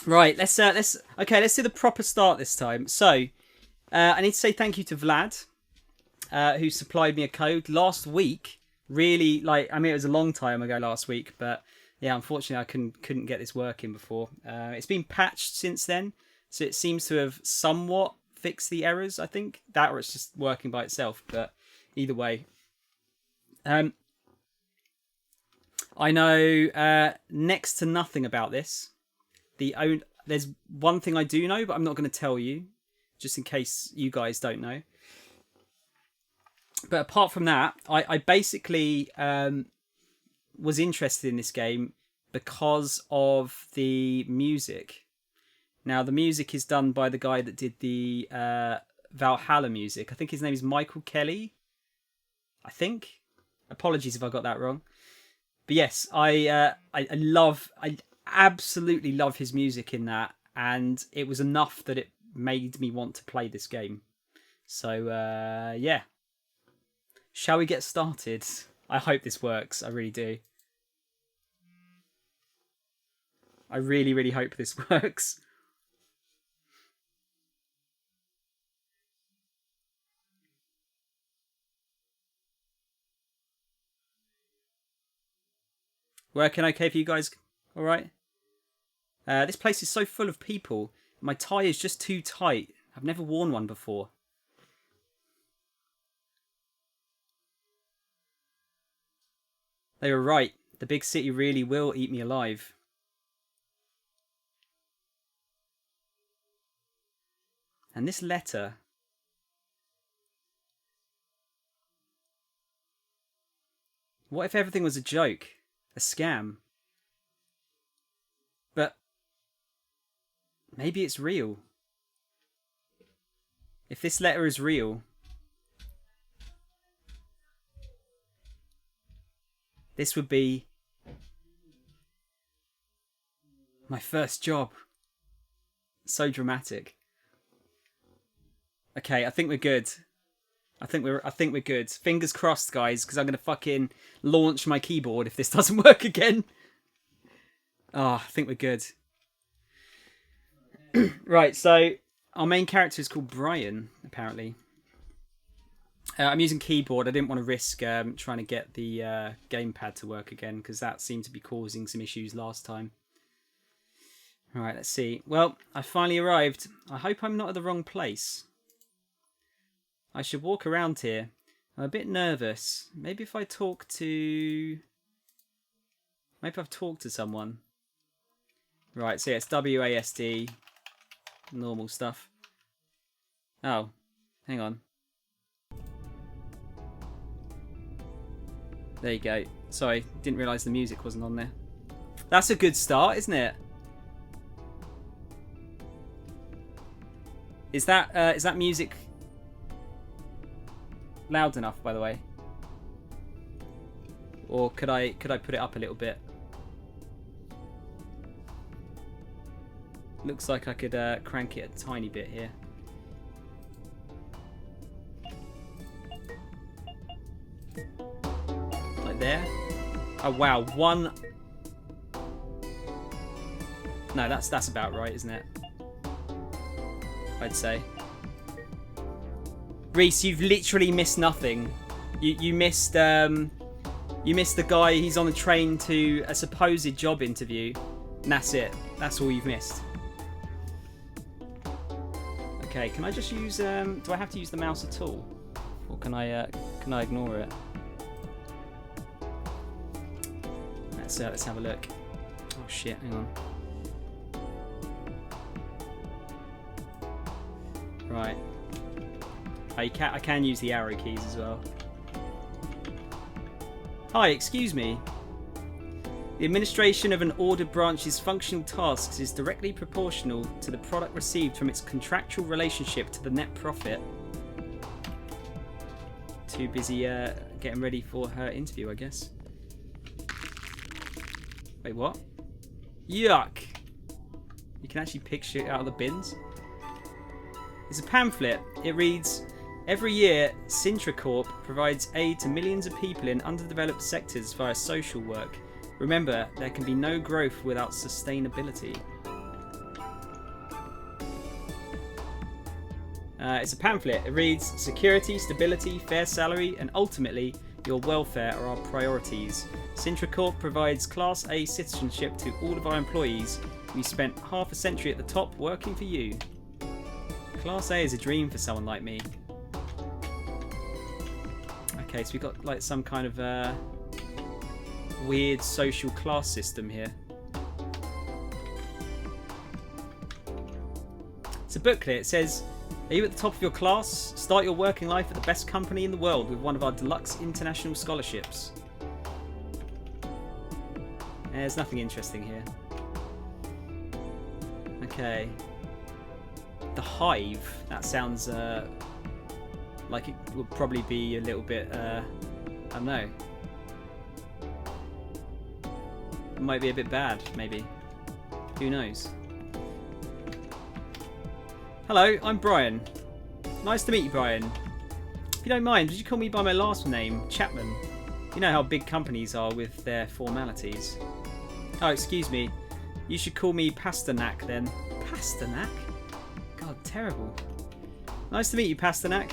Right, let's do the proper start this time. So, I need to say thank you to Vlad, who supplied me a code last week. Really, it was a long time ago last week, but yeah, unfortunately, I couldn't get this working before. It's been patched since then, so it seems to have somewhat fixed the errors. I think that, or it's just working by itself. But either way, um, I know next to nothing about this. There's one thing I do know, but I'm not going to tell you, just in case you guys don't know. But apart from that, I basically was interested in this game because of the music. Now, the music is done by the guy that did the Valhalla music. I think his name is Michael Kelly. I think. Apologies if I got that wrong. But yes, I absolutely love his music in that, and it was enough that it made me want to play this game. So yeah, shall we get started? I hope this works. I really do. I really, really hope this works. Working okay for you guys? All right. This place is so full of people. My tie is just too tight. I've never worn one before. They were right. The big city really will eat me alive. And this letter... What if everything was a joke? A scam? But... maybe it's real. If this letter is real... this would be... my first job. So dramatic. Okay, I think we're good. I think we're good. Fingers crossed, guys, because I'm gonna fucking launch my keyboard if this doesn't work again. Oh, I think we're good. Right, so our main character is called Brian, apparently. I'm using keyboard. I didn't want to risk trying to get the gamepad to work again, because that seemed to be causing some issues last time. Alright, let's see. Well, I finally arrived. I hope I'm not at the wrong place. I should walk around here. I'm a bit nervous. Maybe if I talk to... maybe I've talked to someone. Right, so yeah, it's WASD. Normal stuff. Oh, hang on. There you go. Sorry, didn't realise the music wasn't on there. That's a good start, isn't it? Is that music loud enough, by the way? Or could I put it up a little bit? Looks like I could crank it a tiny bit here. Like there. Oh wow, one. No, that's about right, isn't it? I'd say. Reese, you've literally missed nothing. You missed the guy. He's on the train to a supposed job interview, and that's it. That's all you've missed. Okay, can I just use? Do I have to use the mouse at all, or can I ignore it? Let's have a look. Oh shit! Hang on. Right. I can use the arrow keys as well. Hi, excuse me. The administration of an ordered branch's functional tasks is directly proportional to the product received from its contractual relationship to the net profit. Too busy getting ready for her interview, I guess. Wait, what? Yuck! You can actually pick shit out of the bins. It's a pamphlet. It reads, every year, Sintracorp provides aid to millions of people in underdeveloped sectors via social work. Remember, there can be no growth without sustainability. It's a pamphlet. It reads, security, stability, fair salary, and ultimately, your welfare are our priorities. Sintra Corp provides Class A citizenship to all of our employees. We spent half a century at the top working for you. Class A is a dream for someone like me. Okay, so we've got like some kind of weird social class system here. It's a booklet. It says, are you at the top of your class? Start your working life at the best company in the world with one of our deluxe international scholarships. There's nothing interesting here. Okay. The Hive. That sounds like it would probably be a little bit, I don't know. It might be a bit bad, maybe. Who knows? Hello, I'm Brian. Nice to meet you, Brian. If you don't mind, would you call me by my last name, Chapman? You know how big companies are with their formalities. Oh, excuse me. You should call me Pasternak then. Pasternak? God, terrible. Nice to meet you, Pasternak.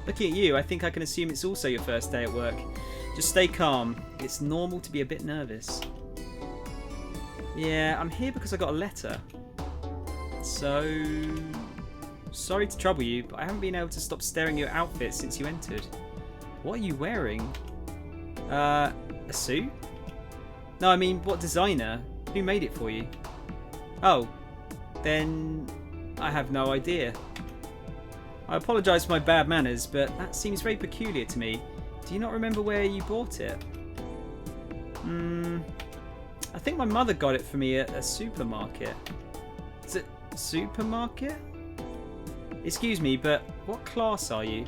Looking at you, I think I can assume it's also your first day at work. Just stay calm. It's normal to be a bit nervous. Yeah, I'm here because I got a letter. So, sorry to trouble you, but I haven't been able to stop staring at your outfit since you entered. What are you wearing? A suit? No, I mean, what designer? Who made it for you? Oh, then I have no idea. I apologise for my bad manners, but that seems very peculiar to me. Do you not remember where you bought it? I think my mother got it for me at a supermarket. Is it supermarket? Excuse me, but what class are you?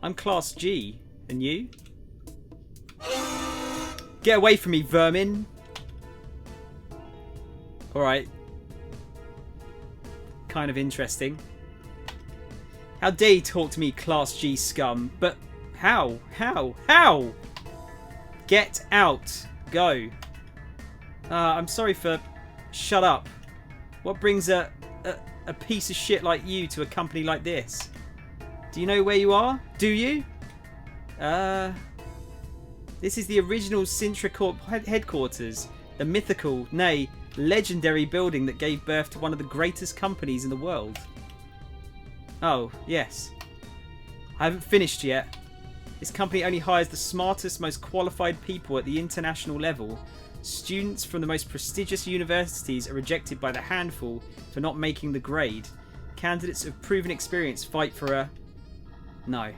I'm class G. And you? Get away from me, vermin! Alright. Kind of interesting. How dare you talk to me, class G scum? But how? How? Get out. Go. I'm sorry for... Shut up. What brings a piece of shit like you to a company like this? Do you know where you are? Do you? This is the original Sintra Corp headquarters. The mythical, nay, legendary building that gave birth to one of the greatest companies in the world. Oh, yes. I haven't finished yet. This company only hires the smartest, most qualified people at the international level. Students from the most prestigious universities are rejected by the handful for not making the grade. Candidates of proven experience fight for a... No.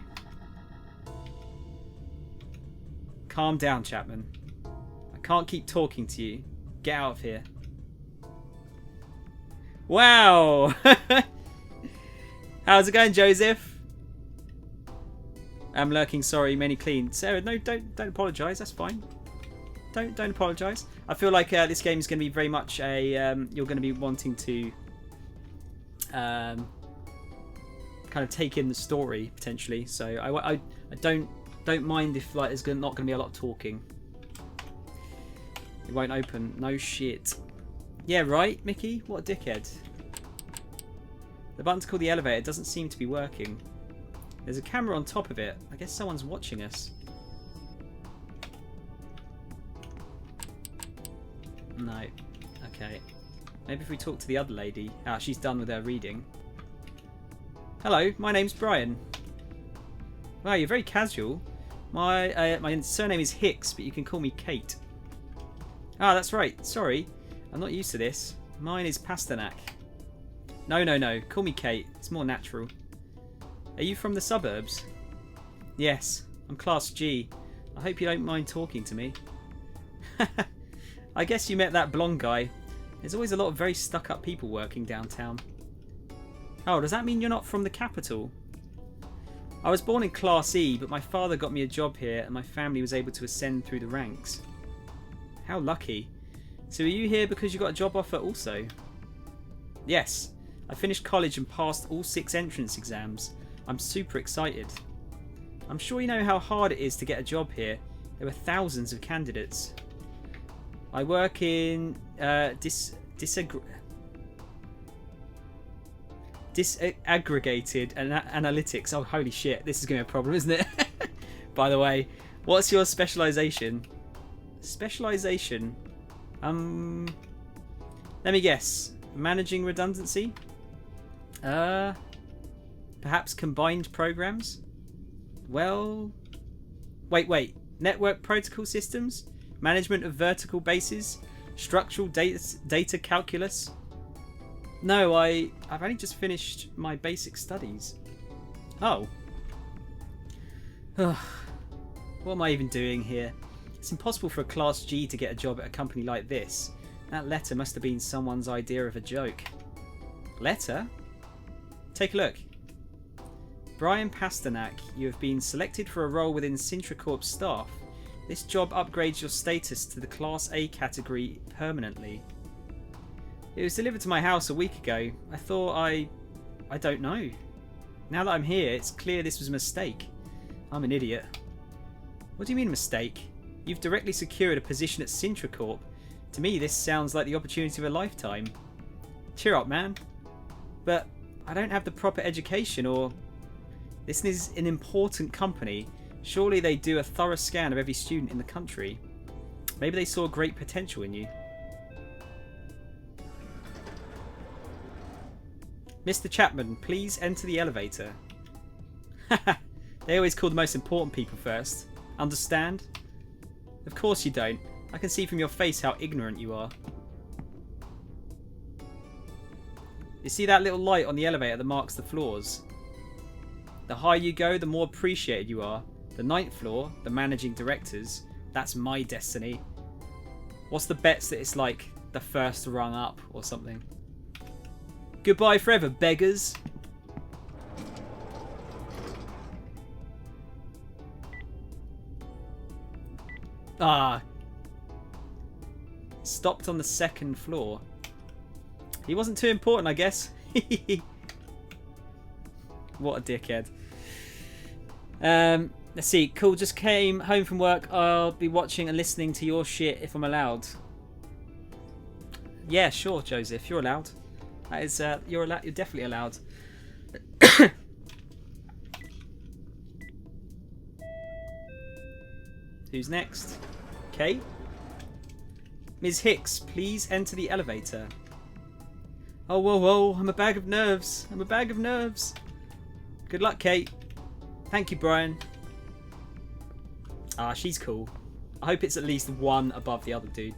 Calm down, Chapman. I can't keep talking to you. Get out of here. Wow! How's it going, Joseph? I'm lurking, sorry, many clean. Sarah, no, don't apologise, that's fine. Don't apologise. I feel like this game is going to be very much a you're going to be wanting to kind of take in the story potentially. So I don't mind if like there's not going to be a lot of talking. It won't open. No shit. Yeah, right, Mickey. What a dickhead. The button to call the elevator doesn't seem to be working. There's a camera on top of it. I guess someone's watching us. No. Okay. Maybe if we talk to the other lady. Ah, she's done with her reading. Hello, my name's Brian. Wow, you're very casual. My surname is Hicks, but you can call me Kate. Ah, that's right. Sorry. I'm not used to this. Mine is Pasternak. No. Call me Kate. It's more natural. Are you from the suburbs? Yes. I'm class G. I hope you don't mind talking to me. I guess you met that blonde guy. There's always a lot of very stuck-up people working downtown. Oh, does that mean you're not from the capital? I was born in Class E, but my father got me a job here and my family was able to ascend through the ranks. How lucky. So are you here because you got a job offer also? Yes. I finished college and passed all 6 entrance exams. I'm super excited. I'm sure you know how hard it is to get a job here. There were thousands of candidates. I work disaggregated analytics. Oh, holy shit. This is going to be a problem, isn't it? By the way, what's your specialization? Specialization? Let me guess. Managing redundancy? Perhaps combined programs? Well... Wait. Network protocol systems? Management of vertical bases? Structural data calculus? No, I've only just finished my basic studies. Oh. What am I even doing here? It's impossible for a Class G to get a job at a company like this. That letter must have been someone's idea of a joke. Letter? Take a look. Brian Pasternak, you have been selected for a role within Sintracorp's staff. This job upgrades your status to the Class A category permanently. It was delivered to my house a week ago. I thought I don't know. Now that I'm here, it's clear this was a mistake. I'm an idiot. What do you mean mistake? You've directly secured a position at Sintracorp. To me, this sounds like the opportunity of a lifetime. Cheer up, man. But I don't have the proper education or... This is an important company. Surely they do a thorough scan of every student in the country. Maybe they saw great potential in you. Mr. Chapman, please enter the elevator. Haha, they always call the most important people first. Understand? Of course you don't. I can see from your face how ignorant you are. You see that little light on the elevator that marks the floors? The higher you go, the more appreciated you are. The 9th floor, the managing directors, that's my destiny. What's the bets that it's like the first rung up or something? Goodbye forever, beggars. Ah. Stopped on the 2nd floor. He wasn't too important, I guess. What a dickhead. Let's see. Cool, just came home from work. I'll be watching and listening to your shit if I'm allowed. Yeah, sure, Joseph. You're allowed. That is, you're allowed. You're definitely allowed. Who's next? Kate? Ms. Hicks, please enter the elevator. Oh, whoa, I'm a bag of nerves. I'm a bag of nerves. Good luck, Kate. Thank you, Brian. Ah, she's cool. I hope it's at least one above the other dude.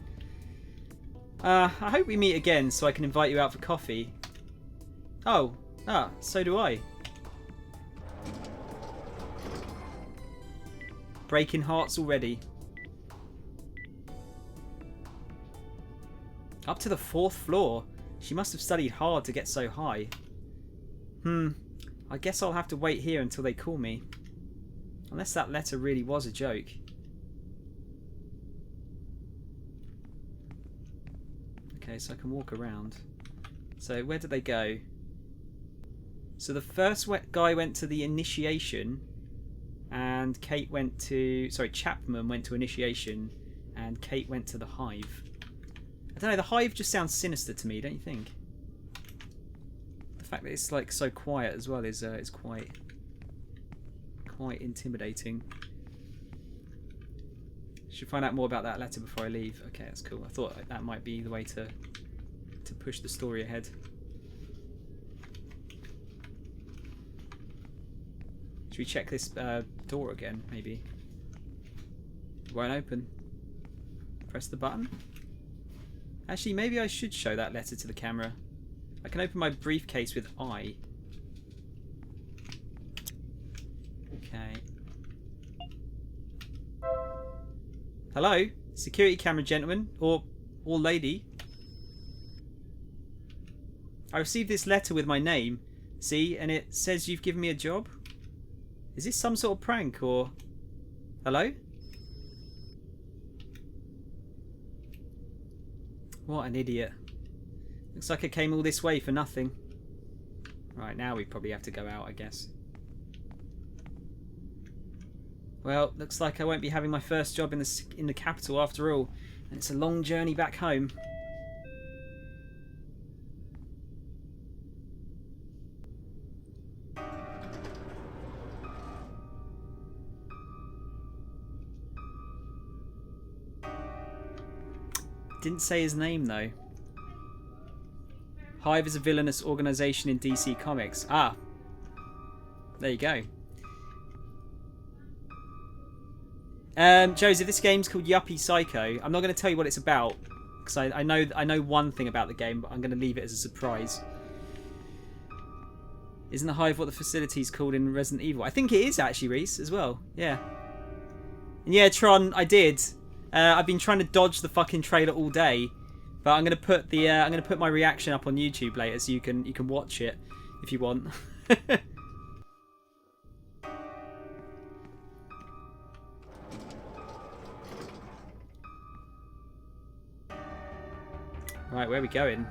I hope we meet again so I can invite you out for coffee. Oh, so do I. Breaking hearts already. Up to the 4th floor. She must have studied hard to get so high. I guess I'll have to wait here until they call me. Unless that letter really was a joke. Okay, so I can walk around. So where did they go? So the first guy went to the initiation, and Kate went to... Sorry, Chapman went to initiation, and Kate went to the hive. I don't know, the hive just sounds sinister to me, don't you think? The fact that it's like so quiet as well is quite intimidating. Should find out more about that letter before I leave. Okay, that's cool. I thought that might be the way to push the story ahead. Should we check this door again, maybe? It won't open. Press the button. Actually, maybe I should show that letter to the camera. I can open my briefcase with I. Okay. Hello? Security camera gentleman? Or lady? I received this letter with my name. See? And it says you've given me a job? Is this some sort of prank or... Hello? What an idiot. Looks like I came all this way for nothing. Right, now we probably have to go out, I guess. Well, looks like I won't be having my first job in the capital after all, and it's a long journey back home. Didn't say his name though. Hive is a villainous organization in DC Comics. Ah, there you go. Joseph, this game's called Yuppie Psycho. I'm not going to tell you what it's about because I know one thing about the game, but I'm going to leave it as a surprise. Isn't the Hive what the facility's called in Resident Evil? I think it is actually, Reese, as well. Yeah. And yeah, Tron, I did. I've been trying to dodge the fucking trailer all day, but I'm gonna put my reaction up on YouTube later, so you can watch it if you want. Right, where are we going?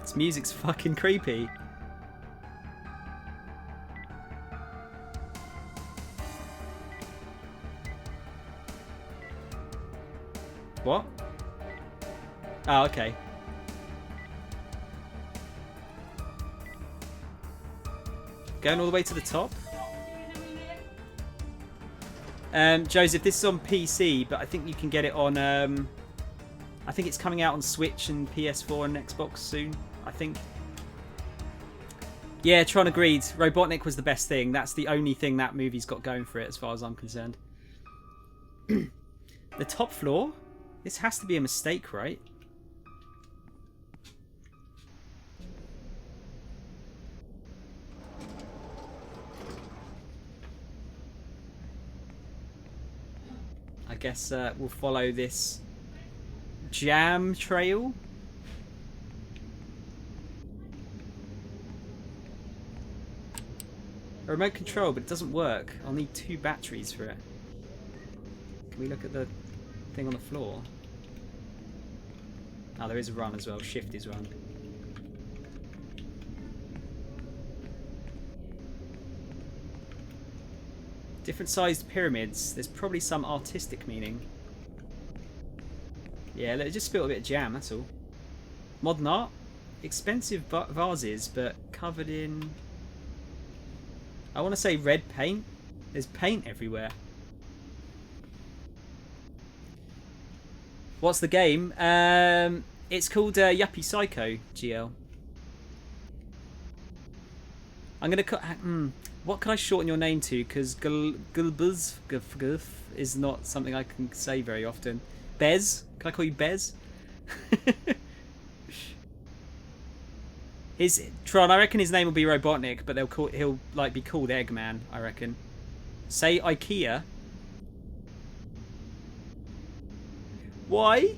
This music's fucking creepy. What? Oh, okay. Going all the way to the top? Joseph, this is on PC, but I think you can get it on... I think it's coming out on Switch and PS4 and Xbox soon, I think. Yeah, Tron agreed. Robotnik was the best thing. That's the only thing that movie's got going for it, as far as I'm concerned. The top floor? This has to be a mistake, right? I guess we'll follow this jam trail. A remote control, but it doesn't work. I'll need 2 batteries for it. Can we look at the thing on the floor? Oh, there is a run as well. Shift is run. Different sized pyramids. There's probably some artistic meaning. Yeah, let's just spill a bit of jam, that's all. Modern art. Expensive vases, but covered in... I want to say red paint. There's paint everywhere. What's the game? It's called Yuppie Psycho, GL. I'm going to... what can I shorten your name to? Because Gulbuz is not something I can say very often. Bez? Can I call you Bez? Tron, I reckon his name will be Robotnik, but he'll like be called Eggman, I reckon. Say IKEA. Why?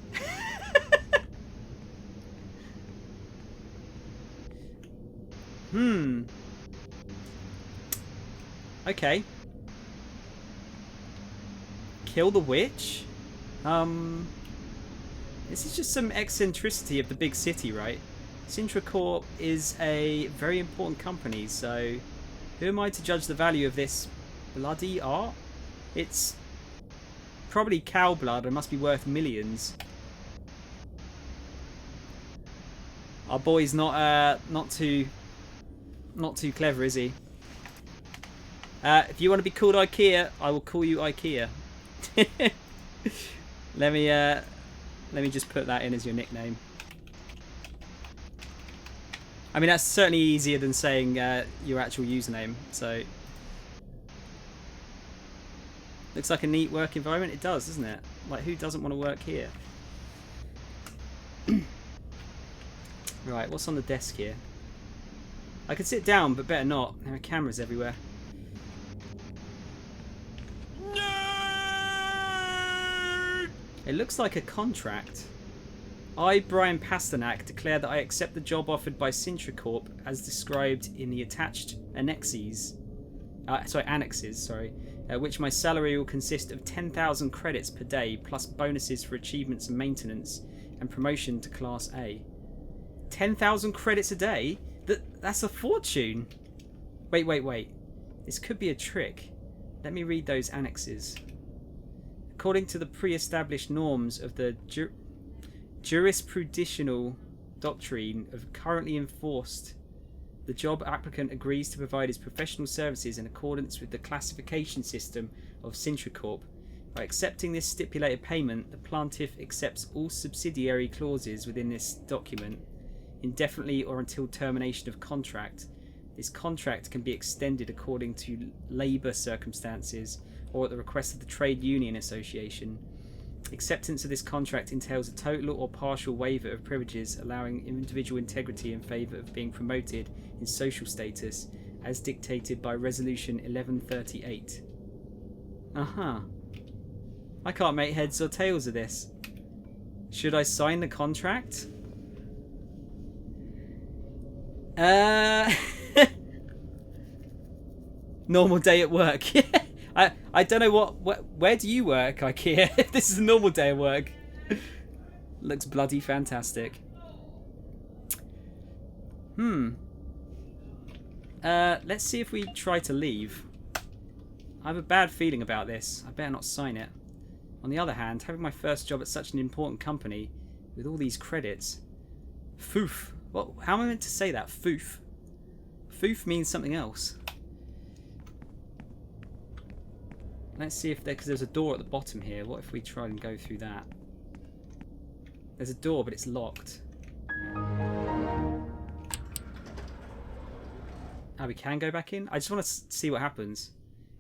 Okay. Kill the witch? This is just some eccentricity of the big city, right? Sintra Corp is a very important company, so who am I to judge the value of this bloody art? It's probably cow blood and must be worth millions. Our boy's not too clever, is he? If you want to be called IKEA, I will call you IKEA. Let me just put that in as your nickname. I mean, that's certainly easier than saying your actual username. So, looks like a neat work environment. It does, doesn't it? Like, who doesn't want to work here? Right, what's on the desk here? I could sit down, but better not. There are cameras everywhere. It looks like a contract. I, Brian Pasternak, declare that I accept the job offered by Sintra Corp as described in the attached annexes, which my salary will consist of 10,000 credits per day plus bonuses for achievements and maintenance and promotion to Class A. 10,000 credits a day? That's a fortune. Wait. This could be a trick. Let me read those annexes. According to the pre-established norms of the jurisprudential doctrine of currently enforced, the job applicant agrees to provide his professional services in accordance with the classification system of Sintra Corp. By accepting this stipulated payment, the plaintiff accepts all subsidiary clauses within this document, indefinitely or until termination of contract. This contract can be extended according to labour circumstances or at the request of the trade union association. Acceptance of this contract entails a total or partial waiver of privileges, allowing individual integrity in favour of being promoted in social status, as dictated by Resolution 1138. I can't make heads or tails of this. Should I sign the contract? Normal day at work. I don't know where do you work, IKEA? If this is a normal day at work. Looks bloody fantastic. Let's see if we try to leave. I have a bad feeling about this. I better not sign it. On the other hand, having my first job at such an important company with all these credits. Foof. How am I meant to say that? Foof. Foof means something else. Let's see if because there's a door at the bottom here. What if we try and go through that? There's a door, but it's locked. We can go back in? I just want to see what happens.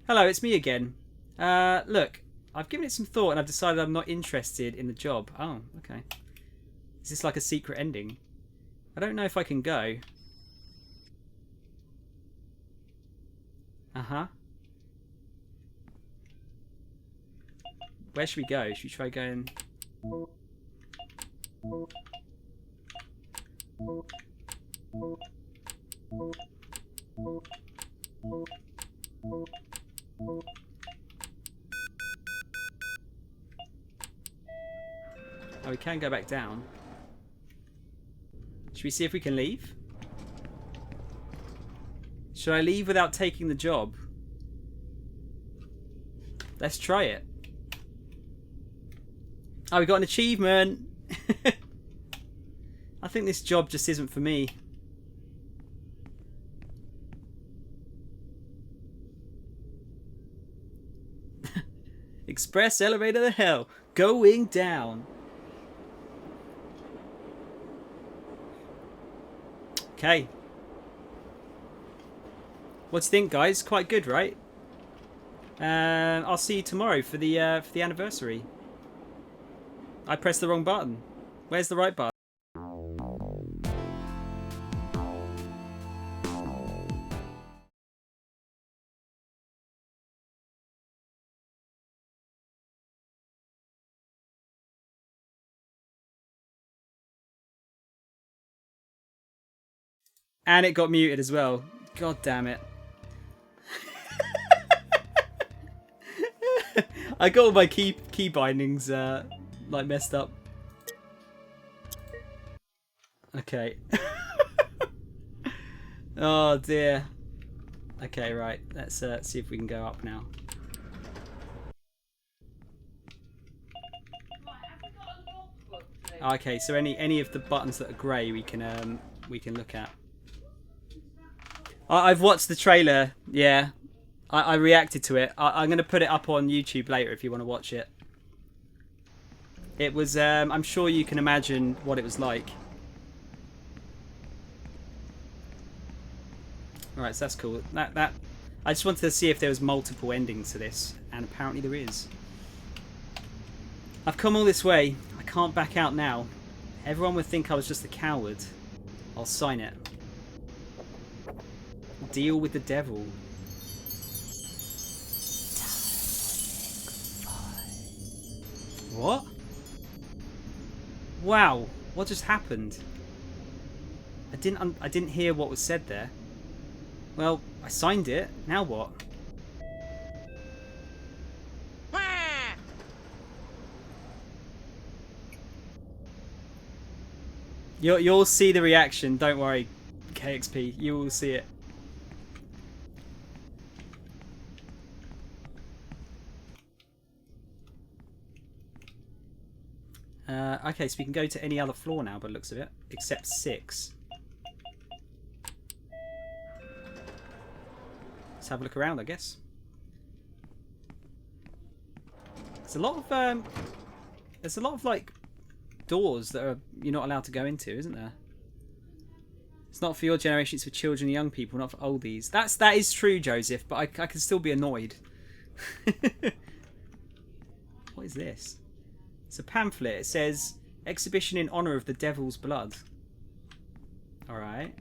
Hello, it's me again. Look, I've given it some thought and I've decided I'm not interested in the job. Oh, okay. Is this like a secret ending? I don't know if I can go. Where should we go? Should we try going... Oh, we can go back down. Should we see if we can leave? Should I leave without taking the job? Let's try it. Oh, we got an achievement. I think this job just isn't for me. Express elevator to hell. Going down. Okay. What do you think, guys? Quite good, right? I'll see you tomorrow for the anniversary. I pressed the wrong button. Where's the right button? And it got muted as well. God damn it. I got all my key bindings like messed up. Okay. Oh dear. Okay, right. Let's see if we can go up now. Okay, so any of the buttons that are grey we can look at. I've watched the trailer. Yeah, I reacted to it. I'm going to put it up on YouTube later if you want to watch it. It was. I'm sure you can imagine what it was like. Alright, so that's cool. That I just wanted to see if there was multiple endings to this, and apparently there is. I've come all this way. I can't back out now. Everyone would think I was just a coward. I'll sign it. Deal with the devil. What? Wow, what just happened? I didn't hear what was said there. Well, I signed it. Now what? You'll see the reaction. Don't worry, KXP. You will see it. Okay, so we can go to any other floor now, by the looks of it, except 6. Let's have a look around, I guess. There's a lot of like doors that you're not allowed to go into, isn't there? It's not for your generation, it's for children and young people, not for oldies. That is true, Joseph, but I can still be annoyed. What is this? It's a pamphlet. It says, exhibition in honour of the devil's blood. Alright.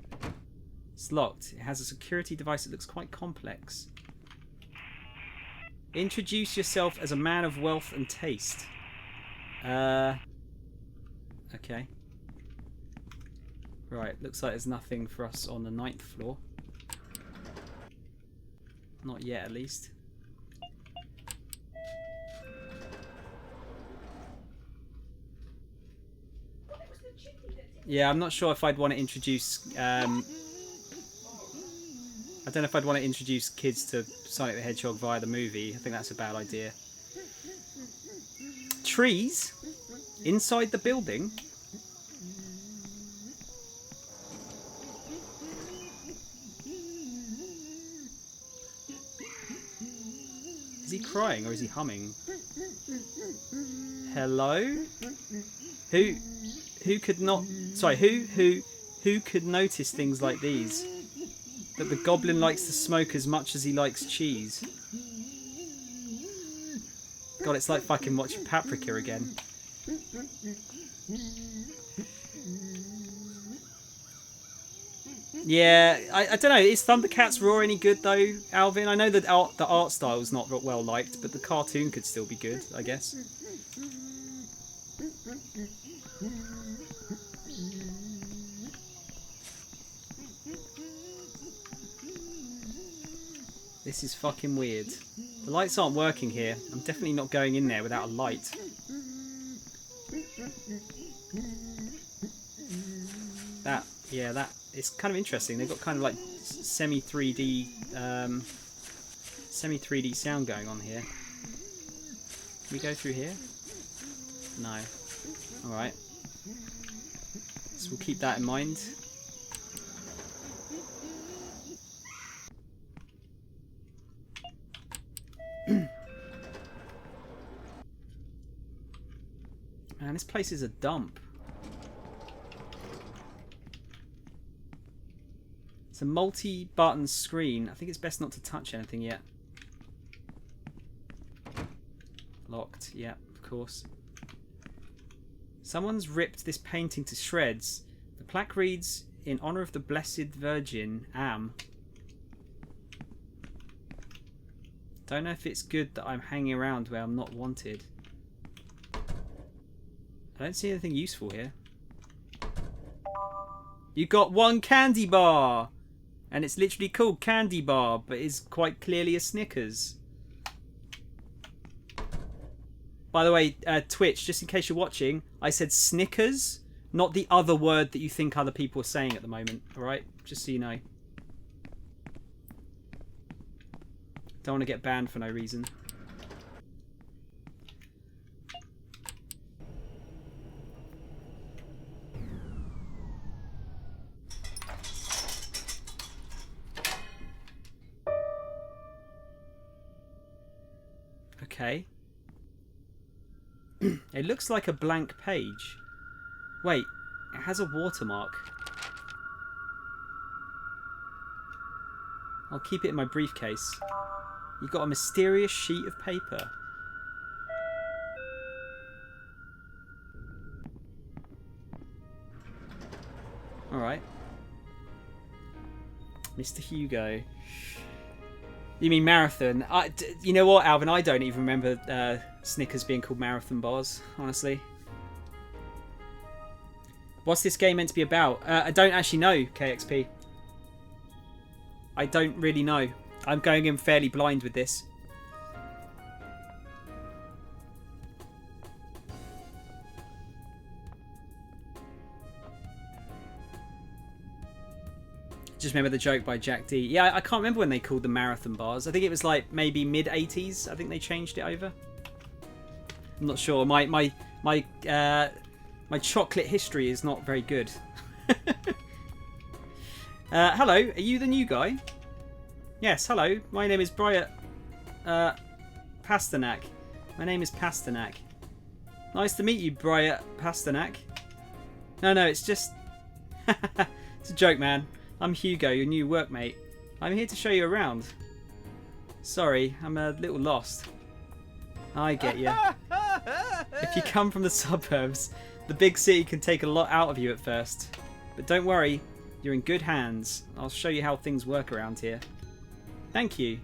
It's locked. It has a security device that looks quite complex. Introduce yourself as a man of wealth and taste. Okay. Right, looks like there's nothing for us on the 9th floor. Not yet, at least. Yeah, I'm not sure if I'd want to introduce... I don't know if I'd want to introduce kids to Sonic the Hedgehog via the movie. I think that's a bad idea. Trees? Inside the building? Is he crying or is he humming? Hello? Who could not... Sorry, who could notice things like these? That the goblin likes to smoke as much as he likes cheese. God, it's like fucking watching Paprika again. Yeah, I don't know. Is Thundercats Roar any good though, Alvin? I know that the art style is not well liked, but the cartoon could still be good, I guess. This is fucking weird. The lights aren't working here. I'm definitely not going in there without a light. That it's kind of interesting. They've got kind of like semi 3D sound going on here. Can we go through here? No. Alright. So we'll keep that in mind. Man, this place is a dump. It's a multi-button screen. I think it's best not to touch anything yet. Locked. Yeah, of course. Someone's ripped this painting to shreds. The plaque reads, in honour of the Blessed Virgin, Am. Don't know if it's good that I'm hanging around where I'm not wanted. I don't see anything useful here. You got one candy bar! And it's literally called Candy Bar, but is quite clearly a Snickers. By the way, Twitch, just in case you're watching, I said Snickers, not the other word that you think other people are saying at the moment. Alright? Just so you know. Don't want to get banned for no reason. Okay. It looks like a blank page. Wait, it has a watermark. I'll keep it in my briefcase. You've got a mysterious sheet of paper. Alright. Mr. Hugo. You mean marathon? You know what, Alvin? I don't even remember Snickers being called marathon bars, honestly. What's this game meant to be about? I don't actually know, KXP. I don't really know. I'm going in fairly blind with this. Just remember the joke by Jack D. Yeah, I can't remember when they called the marathon bars. I think it was like maybe mid-80s. I think they changed it over. I'm not sure. My chocolate history is not very good. Hello, are you the new guy? Yes, hello. My name is Brian Pasternak. My name is Pasternak. Nice to meet you, Briar Pasternak. No, it's just... It's a joke, man. I'm Hugo, your new workmate. I'm here to show you around. Sorry, I'm a little lost. I get you. If you come from the suburbs, the big city can take a lot out of you at first. But don't worry, you're in good hands. I'll show you how things work around here. Thank you.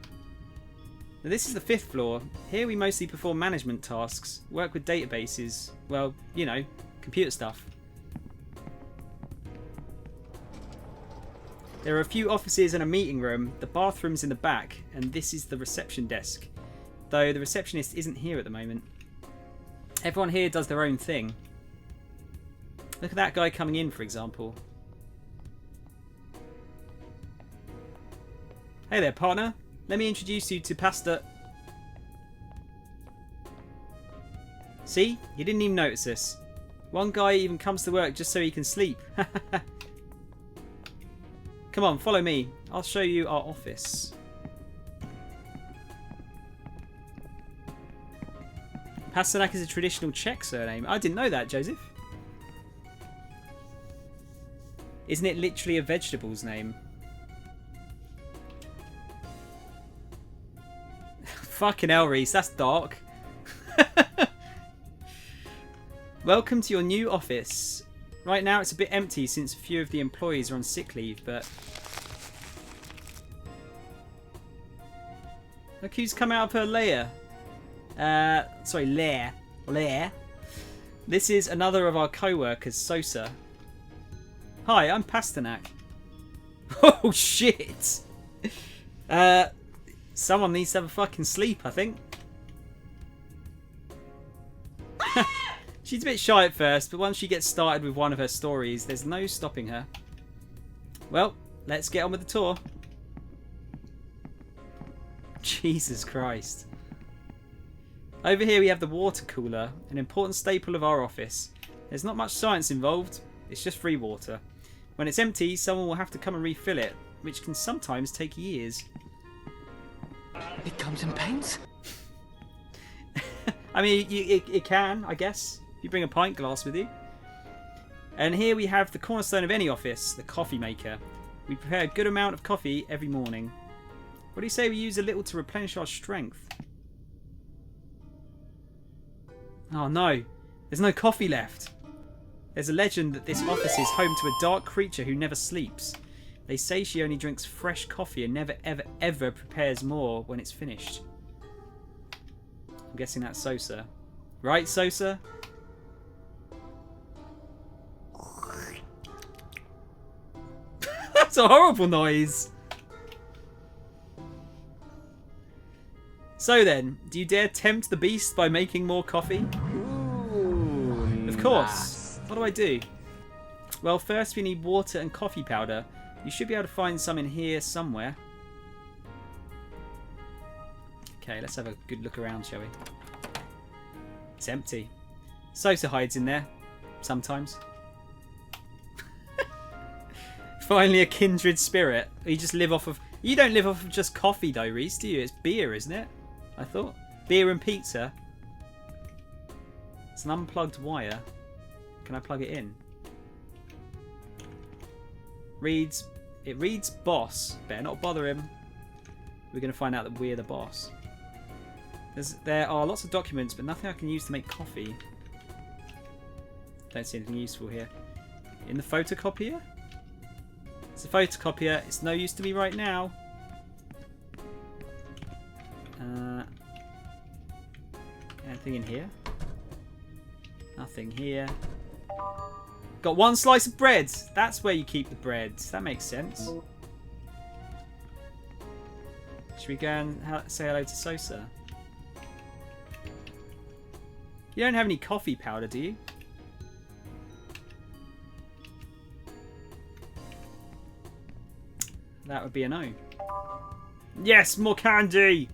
Now, this is the 5th floor. Here we mostly perform management tasks, work with databases, well, you know, computer stuff. There are a few offices and a meeting room, the bathroom's in the back, and this is the reception desk. Though the receptionist isn't here at the moment. Everyone here does their own thing. Look at that guy coming in, for example. Hey there, partner. Let me introduce you to Pastor... See? You didn't even notice this. One guy even comes to work just so he can sleep. Come on, follow me. I'll show you our office. Pasternak is a traditional Czech surname. I didn't know that, Joseph. Isn't it literally a vegetable's name? Fucking hell, Reese, that's dark. Welcome to your new office. Right now it's a bit empty since a few of the employees are on sick leave, but... Look who's come out of her lair. Sorry, lair. Lair. This is another of our co-workers, Sosa. Hi, I'm Pasternak. Oh, shit! Someone needs to have a fucking sleep, I think. She's a bit shy at first, but once she gets started with one of her stories, there's no stopping her. Well, let's get on with the tour. Jesus Christ. Over here we have the water cooler, an important staple of our office. There's not much science involved, it's just free water. When it's empty, someone will have to come and refill it, which can sometimes take years. It comes in pints? I mean, it can, I guess. You bring a pint glass with you. And here we have the cornerstone of any office, the coffee maker. We prepare a good amount of coffee every morning. What do you say we use a little to replenish our strength? Oh no, there's no coffee left. There's a legend that this office is home to a dark creature who never sleeps. They say she only drinks fresh coffee and never ever ever prepares more when it's finished. I'm guessing that's Sosa. Right, Sosa? That's a horrible noise. So then, do you dare tempt the beast by making more coffee? Ooh, of course. What do I do? Well, first we need water and coffee powder. You should be able to find some in here somewhere. Okay, let's have a good look around, shall we? It's empty. Sosa hides in there. Sometimes. Finally a kindred spirit. You just live off of... You don't live off of just coffee though, Reese, do you? It's beer, isn't it? I thought. Beer and pizza. It's an unplugged wire. Can I plug it in? It reads boss. Better not bother him. We're going to find out that we're the boss. There are lots of documents, but nothing I can use to make coffee. Don't see anything useful here. In the photocopier? It's a photocopier. It's no use to me right now. Anything in here? Nothing here. Got one slice of bread. That's where you keep the bread. That makes sense. Should we go and say hello to Sosa? You don't have any coffee powder, do you? That would be a no. Yes, more candy!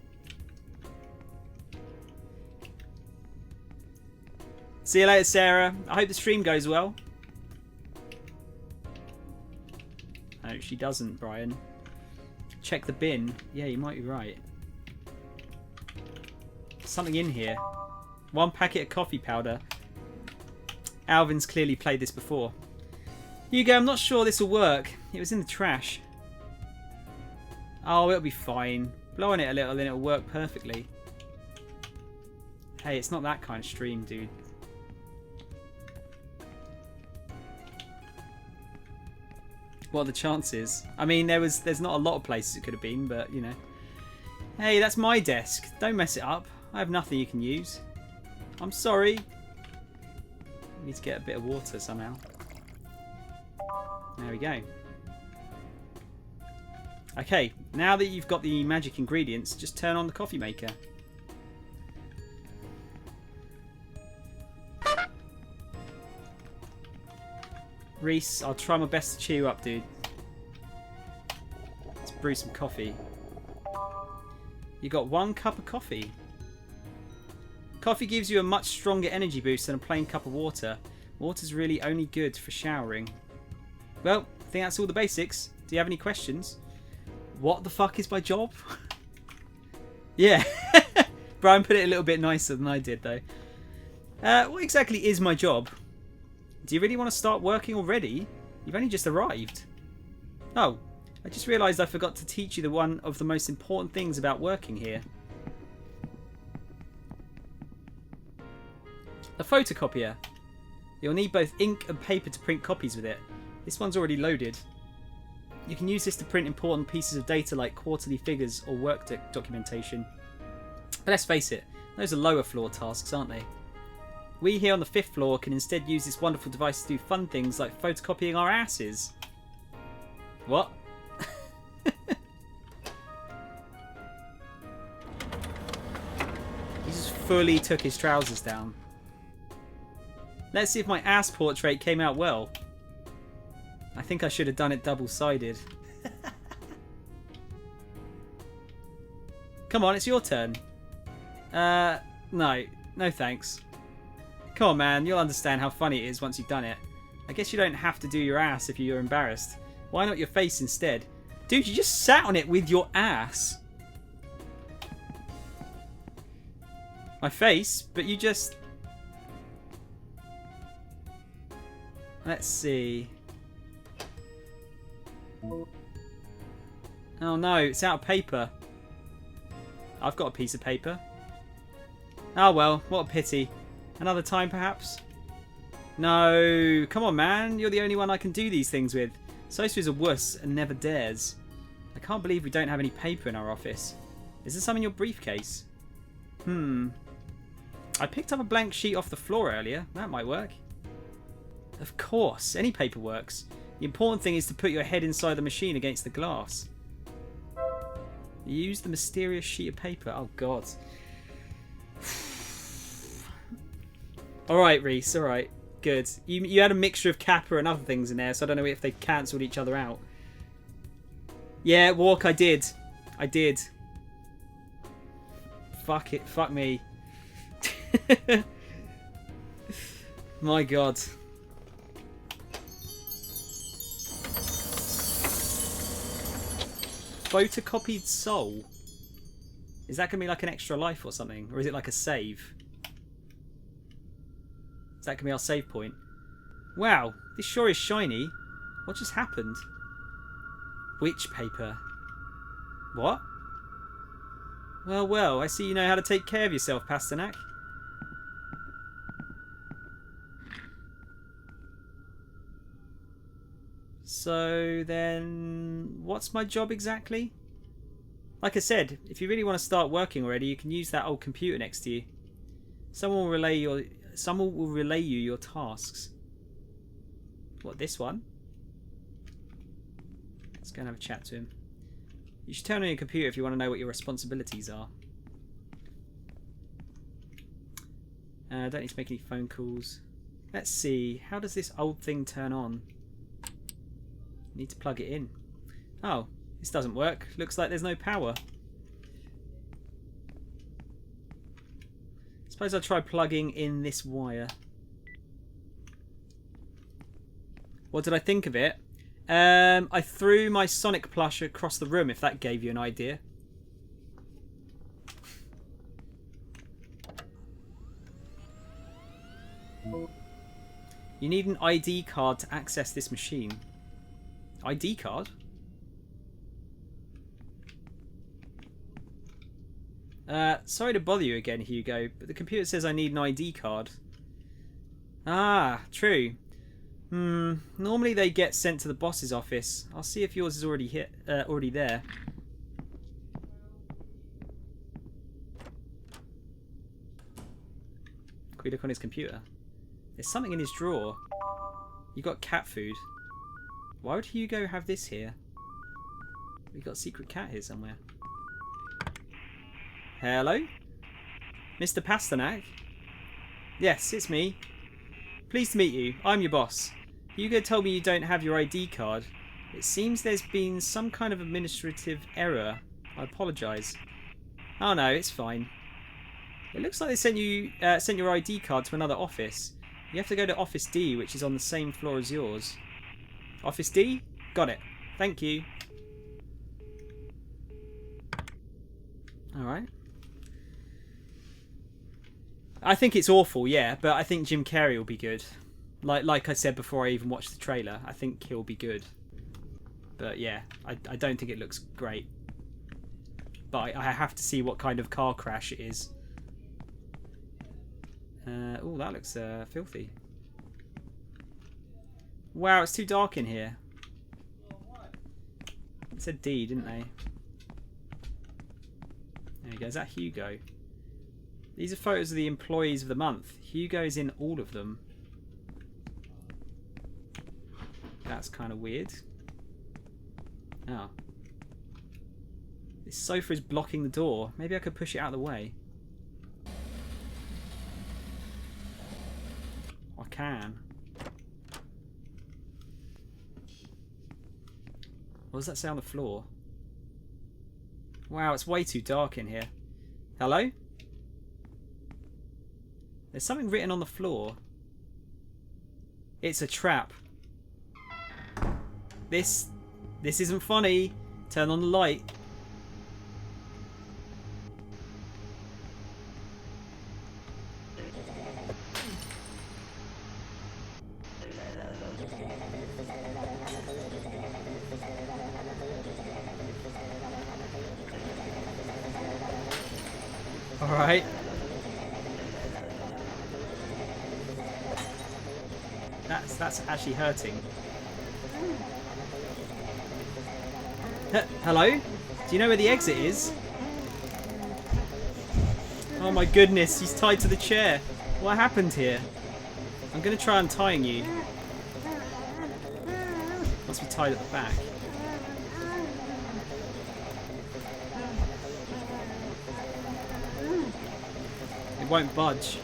See you later, Sarah. I hope the stream goes well. No, she doesn't, Brian. Check the bin. Yeah, you might be right. Something in here. 1 packet of coffee powder. Alvin's clearly played this before. Hugo, I'm not sure this will work. It was in the trash. Oh, it'll be fine. Blow on it a little and it'll work perfectly. Hey, it's not that kind of stream, dude. What are the chances? I mean, there's not a lot of places it could have been, but, you know. Hey, that's my desk. Don't mess it up. I have nothing you can use. I'm sorry. I need to get a bit of water somehow. There we go. Okay, now that you've got the magic ingredients, just turn on the coffee maker. Reese, I'll try my best to cheer you up, dude. Let's brew some coffee. You got 1 cup of coffee. Coffee gives you a much stronger energy boost than a plain cup of water. Water's really only good for showering. Well, I think that's all the basics. Do you have any questions? What the fuck is my job? Yeah. Brian put it a little bit nicer than I did, though. What exactly is my job? Do you really want to start working already? You've only just arrived. Oh, I just realised I forgot to teach you one of the most important things about working here. A photocopier. You'll need both ink and paper to print copies with it. This one's already loaded. You can use this to print important pieces of data like quarterly figures or work documentation. But let's face it, those are lower floor tasks, aren't they? We here on the 5th floor can instead use this wonderful device to do fun things like photocopying our asses. What? He just fully took his trousers down. Let's see if my ass portrait came out well. I think I should have done it double-sided. Come on, it's your turn. No. No thanks. Come on, man. You'll understand how funny it is once you've done it. I guess you don't have to do your ass if you're embarrassed. Why not your face instead? Dude, you just sat on it with your ass. My face? But you just... Let's see. Oh no, it's out of paper. I've got a piece of paper. Oh well, what a pity. Another time perhaps? No, come on man, you're the only one I can do these things with. Sosu's a wuss and never dares. I can't believe we don't have any paper in our office. Is there some in your briefcase? I picked up a blank sheet off the floor earlier. That might work. Of course, any paper works. The important thing is to put your head inside the machine against the glass. Use the mysterious sheet of paper. Oh god. Alright, Reese, alright. Good. You had a mixture of Kappa and other things in there, so I don't know if they cancelled each other out. Yeah, walk, I did. I did. Fuck it. Fuck me. My god. Photocopied soul? Is that going to be like an extra life or something? Or is it like a save? Is that going to be our save point? Wow, this sure is shiny. What just happened? Witch paper. What? Well, well, I see you know how to take care of yourself, Pasternak. So then, what's my job exactly? Like I said, if you really want to start working already, you can use that old computer next to you. Someone will relay you your tasks. What, this one? Let's go and have a chat to him. You should turn on your computer if you want to know what your responsibilities are. Don't need to make any phone calls. Let's see, how does this old thing turn on? Need to plug it in. Oh, this doesn't work. Looks like there's no power. Suppose I'll try plugging in this wire. What did I think of it? I threw my Sonic plush across the room, if that gave you an idea. You need an ID card to access this machine. ID card? Sorry to bother you again, Hugo, but the computer says I need an ID card. Ah, true. Normally they get sent to the boss's office. I'll see if yours is already there. Can we look on his computer? There's something in his drawer. You got cat food. Why would Hugo have this here? We got a secret cat here somewhere. Hello? Mr. Pasternak? Yes, it's me. Pleased to meet you. I'm your boss. Hugo told me you don't have your ID card. It seems there's been some kind of administrative error. I apologise. Oh no, it's fine. It looks like they sent your ID card to another office. You have to go to Office D, which is on the same floor as yours. Office D? Got it. Thank you. Alright. I think it's awful, yeah, but I think Jim Carrey will be good. Like I said before I even watched the trailer, I think he'll be good. But yeah, I don't think it looks great. But I have to see what kind of car crash it is. Oh, that looks filthy. Wow, it's too dark in here. It said D, didn't they? There we go. Is that Hugo? These are photos of the employees of the month. Hugo's in all of them. That's kind of weird. Oh. This sofa is blocking the door. Maybe I could push it out of the way. I can. What does that say on the floor? Wow, it's way too dark in here. Hello? There's something written on the floor. It's a trap. This isn't funny. Turn on the light. All right. That's actually hurting. Hello? Do you know where the exit is? Oh my goodness, he's tied to the chair. What happened here? I'm going to try untying you. Must be tied at the back. It won't budge.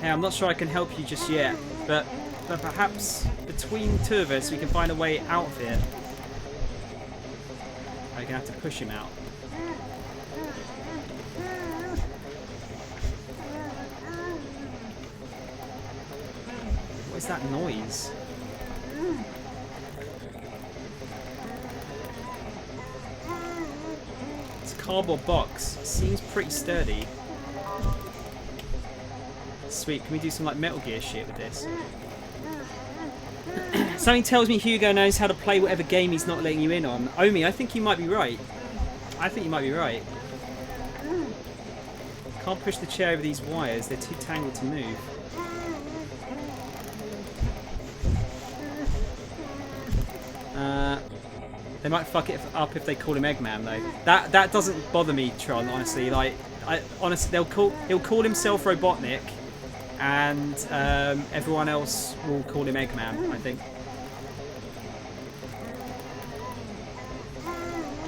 Hey, I'm not sure I can help you just yet, but perhaps between two of us we can find a way out of here. I'm gonna have to push him out. What is that noise? It's a cardboard box. It seems pretty sturdy. Sweet, can we do some like Metal Gear shit with this? Something tells me Hugo knows how to play whatever game he's not letting you in on. Omi, I think you might be right. I think you might be right. Can't push the chair over these wires, they're too tangled to move. They might fuck it up if they call him Eggman though. That doesn't bother me, Tron, honestly. Like honestly he'll call himself Robotnik and everyone else will call him Eggman, I think.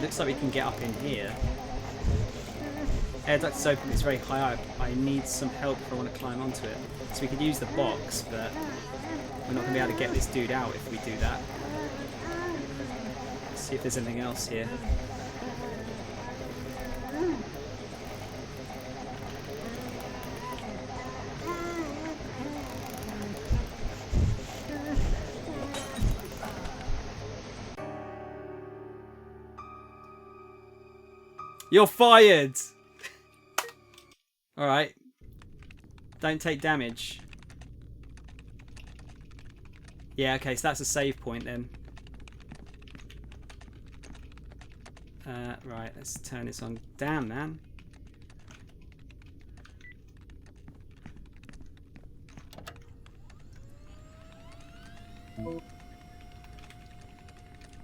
Looks like we can get up in here. Air duct is open, it's very high up. I need some help if I want to climb onto it. So we could use the box, but we're not going to be able to get this dude out if we do that. Let's see if there's anything else here. You're fired! Alright. Don't take damage. Yeah, okay, so that's a save point then. Right, let's turn this on. Damn, man.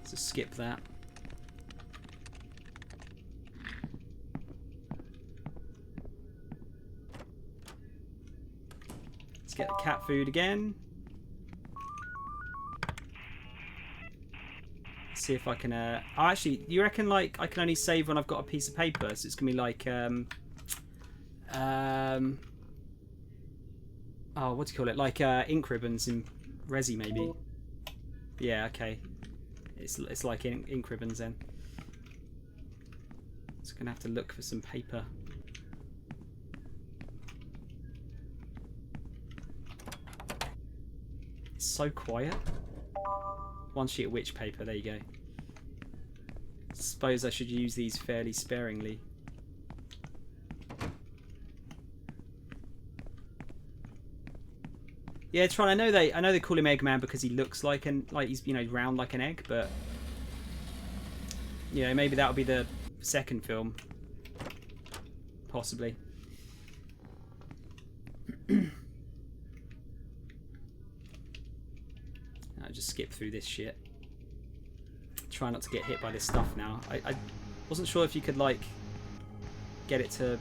So skip that. Let's get the cat food again. See if I can. Oh, actually, you reckon like I can only save when I've got a piece of paper? So it's gonna be like oh, what do you call it? Like ink ribbons in Resi, maybe. Yeah, okay. It's like ink ribbons then. So I'm gonna have to look for some paper. It's so quiet. One sheet of witch paper, there you go. Suppose I should use these fairly sparingly. Yeah, Tron, I know they call him Eggman because he looks like he's, you know, round like an egg, but you know, maybe that'll be the second film. Possibly. I'll just skip through this shit. Try not to get hit by this stuff now. I wasn't sure if you could like get it to.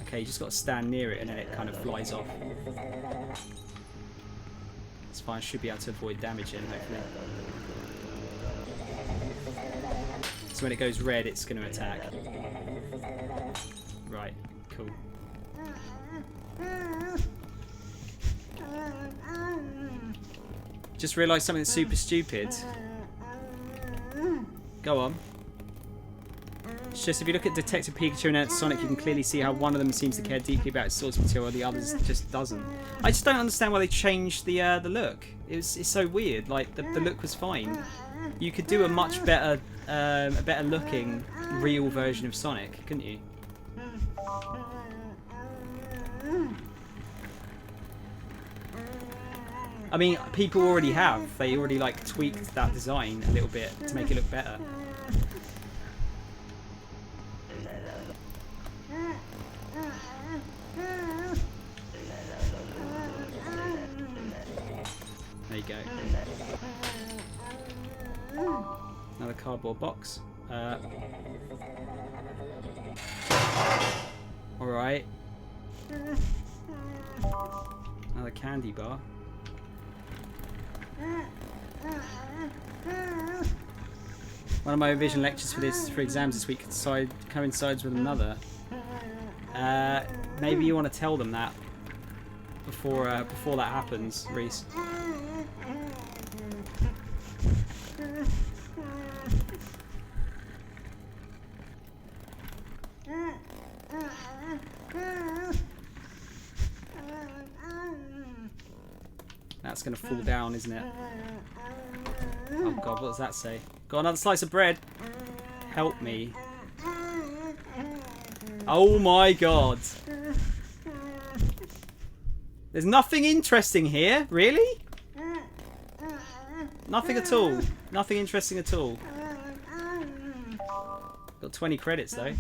Okay, you just got to stand near it and then it kind of flies off. It's fine, should be able to avoid damaging, hopefully. So when it goes red, it's going to attack. Right, cool. Just realised something super stupid. Go on. It's just if you look at Detective Pikachu and Sonic, you can clearly see how one of them seems to care deeply about its source material, while the others just doesn't. I just don't understand why they changed the look. It's so weird. Like the look was fine. You could do a much better, a better looking real version of Sonic, couldn't you? I mean, people already have. They already like tweaked that design a little bit to make it look better. There you go. Another cardboard box. Alright. Another candy bar. One of my revision lectures for exams this week coincides with another. Maybe you want to tell them that before that happens, Reese. That's going to fall down, isn't it? Oh god, what does that say? Got another slice of bread. Help me. Oh my god. There's nothing interesting here, really? Nothing at all. Nothing interesting at all. Got 20 credits though.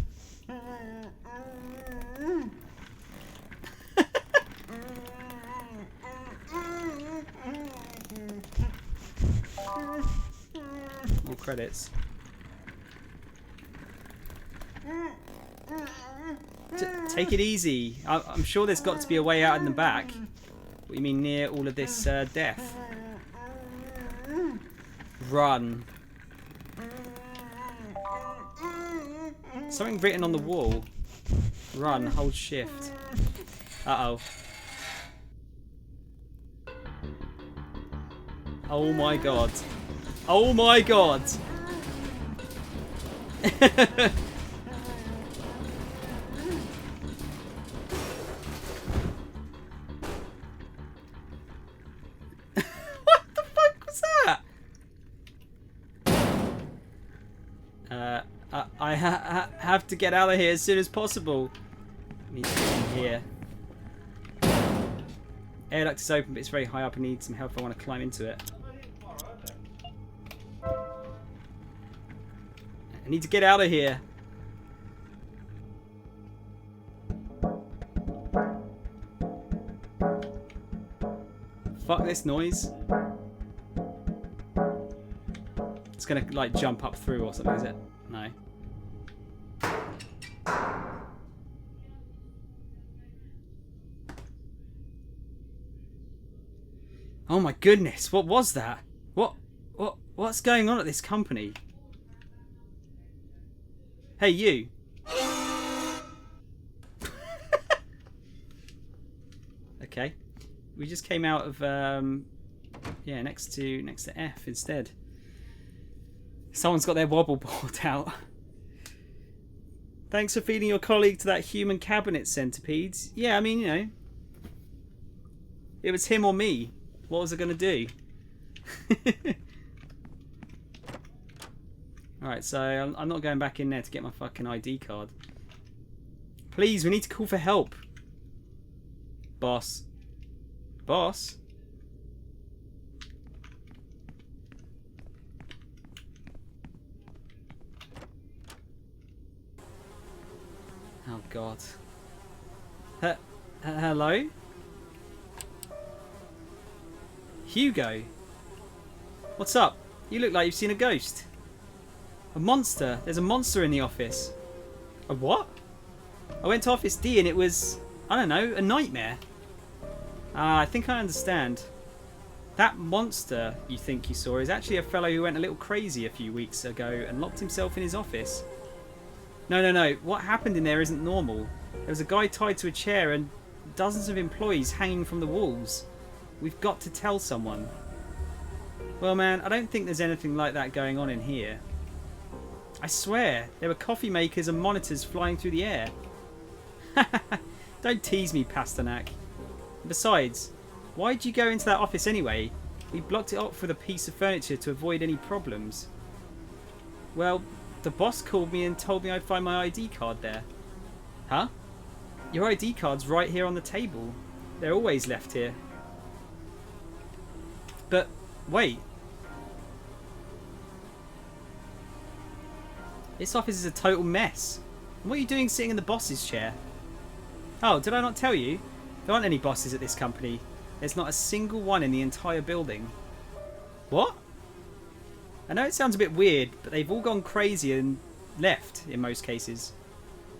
More credits. Take it easy. I'm sure there's got to be a way out in the back. What do you mean near all of this death? Run. Something written on the wall. Run, hold shift. Uh-oh. Oh my god. Oh my god. What the fuck was that? I have to get out of here as soon as possible. I need to get in here. Air duct is open, but it's very high up. I need some help if I want to climb into it. I need to get out of here. Fuck this noise. It's gonna like jump up through or something, is it? No. Oh my goodness, what was that? What's going on at this company? Hey you. Okay. We just came out of yeah, next to F instead. Someone's got their wobble board out. Thanks for feeding your colleague to that human cabinet centipede. Yeah, I mean, you know. It was him or me. What was I going to do? Alright, so I'm not going back in there to get my fucking ID card. Please, we need to call for help. Boss. Boss? Oh god. Hello? Hugo? What's up? You look like you've seen a ghost. A monster? There's a monster in the office. A what? I went to Office D and it was, I don't know, a nightmare. Ah, I think I understand. That monster you think you saw is actually a fellow who went a little crazy a few weeks ago and locked himself in his office. No. What happened in there isn't normal. There was a guy tied to a chair and dozens of employees hanging from the walls. We've got to tell someone. Well, man, I don't think there's anything like that going on in here. I swear, there were coffee makers and monitors flying through the air. Don't tease me, Pasternak. Besides, why'd you go into that office anyway? We blocked it up with a piece of furniture to avoid any problems. Well, the boss called me and told me I'd find my ID card there. Huh? Your ID card's right here on the table. They're always left here. But, wait. This office is a total mess. And what are you doing sitting in the boss's chair? Oh, did I not tell you? There aren't any bosses at this company. There's not a single one in the entire building. What? I know it sounds a bit weird, but they've all gone crazy and left in most cases.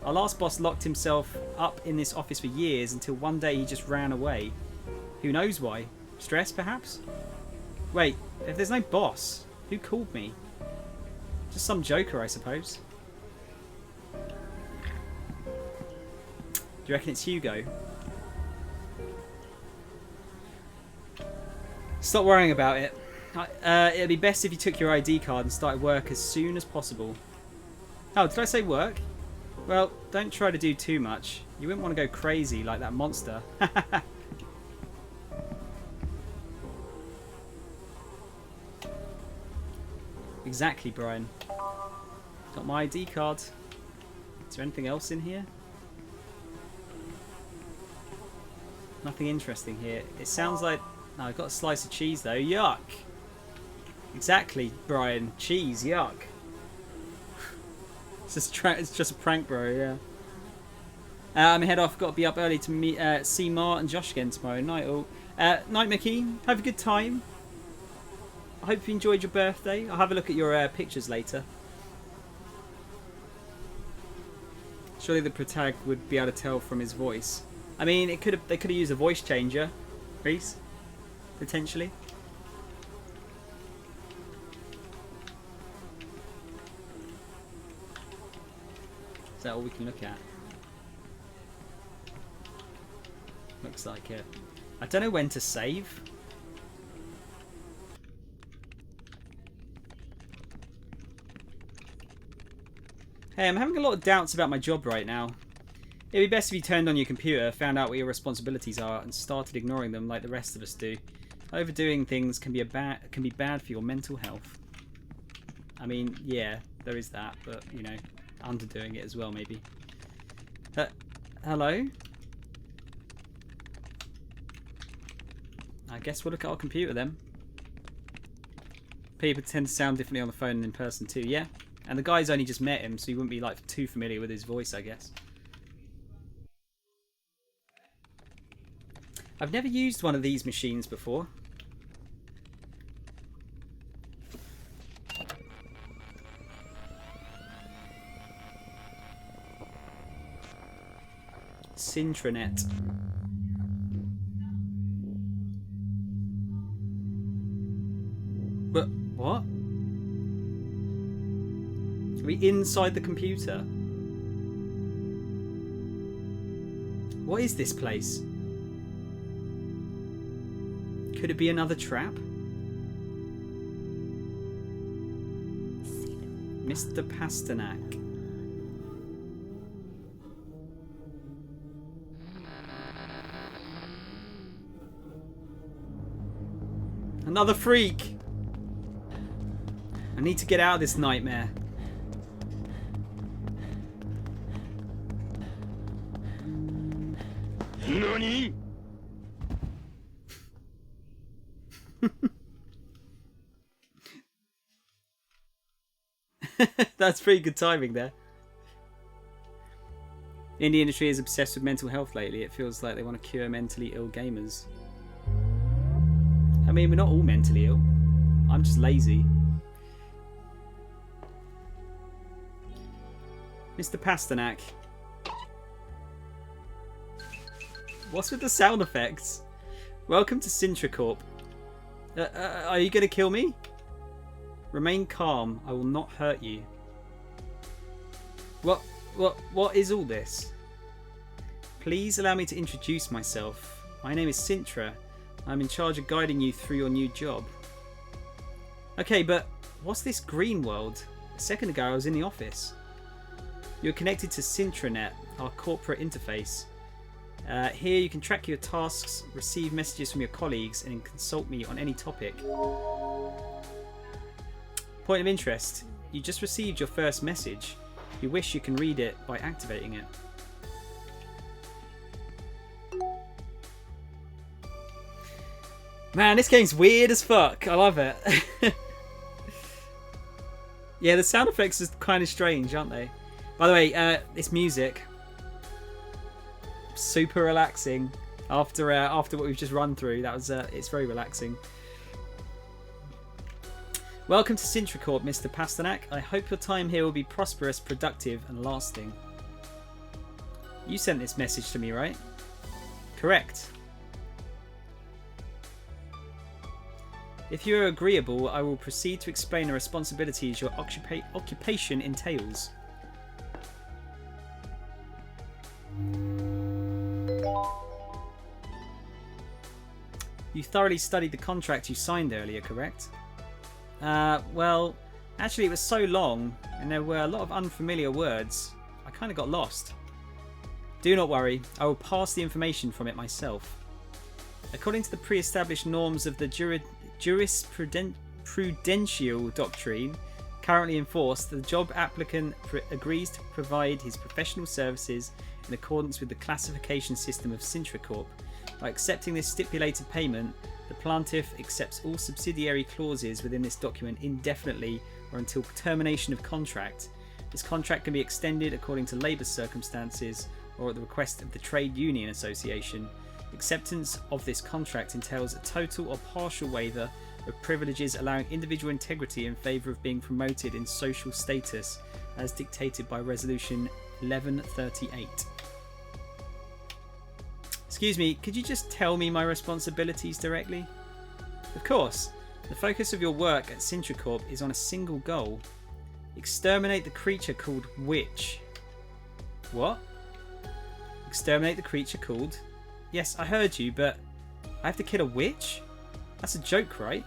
Our last boss locked himself up in this office for years until one day he just ran away. Who knows why? Stress, perhaps? Wait, if there's no boss, who called me? Just some joker, I suppose. Do you reckon it's Hugo? Stop worrying about it. It'd be best if you took your ID card and started work as soon as possible. Oh, did I say work? Well, don't try to do too much. You wouldn't want to go crazy like that monster. Exactly, Brian. Got my ID card. Is there anything else in here? Nothing interesting here. It sounds like... No, I've got a slice of cheese though. Yuck! Exactly, Brian. Cheese, yuck. It's just a prank, bro, yeah. I'm head off. Got to be up early to meet, see Mar and Josh again tomorrow. Night all. Night, Mickey. Have a good time. I hope you enjoyed your birthday. I'll have a look at your pictures later. Surely the protag would be able to tell from his voice. I mean, they could have used a voice changer, Reese, potentially. Is that all we can look at? Looks like it. I don't know when to save. Hey, I'm having a lot of doubts about my job right now. It'd be best if you turned on your computer, found out what your responsibilities are, and started ignoring them like the rest of us do. Overdoing things can be bad for your mental health. I mean, yeah, there is that, but you know, underdoing it as well, maybe. Hello? I guess we'll look at our computer then. People tend to sound differently on the phone and in person too, yeah? And the guy's only just met him, so you wouldn't be like too familiar with his voice, I guess. I've never used one of these machines before. Sintranet. But what? Are we inside the computer? What is this place? Could it be another trap? Mr. Pasternak. Another freak! I need to get out of this nightmare. NANI?! That's pretty good timing there. The indie industry is obsessed with mental health lately. It feels like they want to cure mentally ill gamers. I mean, we're not all mentally ill. I'm just lazy. Mr. Pasternak. What's with the sound effects? Welcome to Sintra Corp. Are you going to kill me? Remain calm. I will not hurt you. What is all this? Please allow me to introduce myself. My name is Sintra. I'm in charge of guiding you through your new job. Okay, but what's this green world? A second ago I was in the office. You're connected to Sintranet, our corporate interface. Here you can track your tasks, receive messages from your colleagues, and consult me on any topic. Point of interest. You just received your first message. You wish you can read it by activating it. Man, this game's weird as fuck. I love it. Yeah, the sound effects are kind of strange, aren't they? By the way, this music, super relaxing. After what we've just run through, that was it's very relaxing. Welcome to Sintra Corp, Mr. Pasternak. I hope your time here will be prosperous, productive, and lasting. You sent this message to me, right? Correct. If you are agreeable, I will proceed to explain the responsibilities your occupation entails. You thoroughly studied the contract you signed earlier, correct? Well, actually it was so long and there were a lot of unfamiliar words, I kind of got lost. Do not worry, I will pass the information from it myself. According to the pre-established norms of the jurisprudential doctrine currently enforced, the job applicant agrees to provide his professional services in accordance with the classification system of Sintra Corp. By accepting this stipulated payment, the plaintiff accepts all subsidiary clauses within this document indefinitely or until termination of contract. This contract can be extended according to labour circumstances or at the request of the trade union association. Acceptance of this contract entails a total or partial waiver of privileges allowing individual integrity in favour of being promoted in social status as dictated by Resolution 1138. Excuse me, could you just tell me my responsibilities directly? Of course. The focus of your work at Sintra Corp is on a single goal. Exterminate the creature called Witch. What? Exterminate the creature called... Yes, I heard you, but I have to kill a witch? That's a joke, right?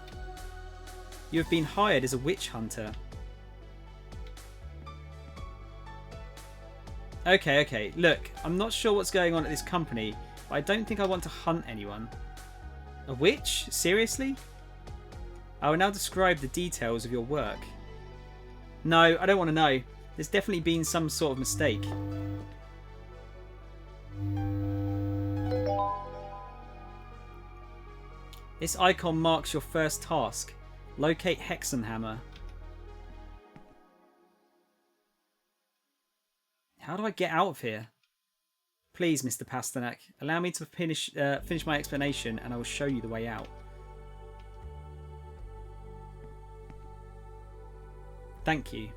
You have been hired as a witch hunter. Okay. Look, I'm not sure what's going on at this company, but I don't think I want to hunt anyone. A witch? Seriously? I will now describe the details of your work. No, I don't want to know. There's definitely been some sort of mistake. This icon marks your first task. Locate Hexenhammer. How do I get out of here? Please, Mr. Pasternak, allow me to finish my explanation and I will show you the way out. Thank you.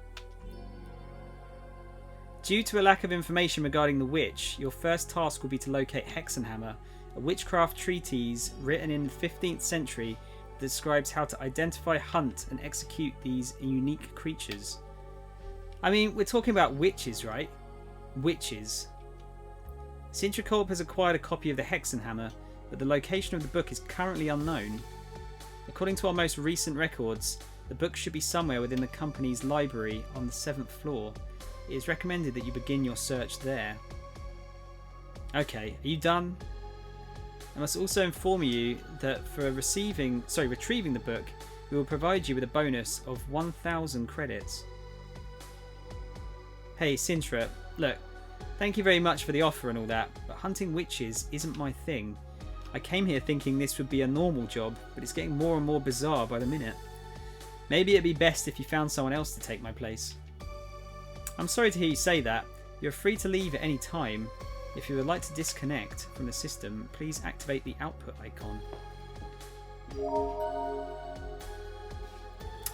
Due to a lack of information regarding the witch, your first task will be to locate Hexenhammer, a witchcraft treatise written in the 15th century that describes how to identify, hunt, and execute these unique creatures. I mean, we're talking about witches, right? Witches. Sintra Corp has acquired a copy of the Hexenhammer, but the location of the book is currently unknown. According to our most recent records, the book should be somewhere within the company's library on the 7th floor. It is recommended that you begin your search there. Okay, are you done? I must also inform you that for retrieving the book, we will provide you with a bonus of 1,000 credits. Hey, Sintra, look, thank you very much for the offer and all that, but hunting witches isn't my thing. I came here thinking this would be a normal job, but it's getting more and more bizarre by the minute. Maybe it'd be best if you found someone else to take my place. I'm sorry to hear you say that. You're free to leave at any time. If you would like to disconnect from the system, please activate the output icon.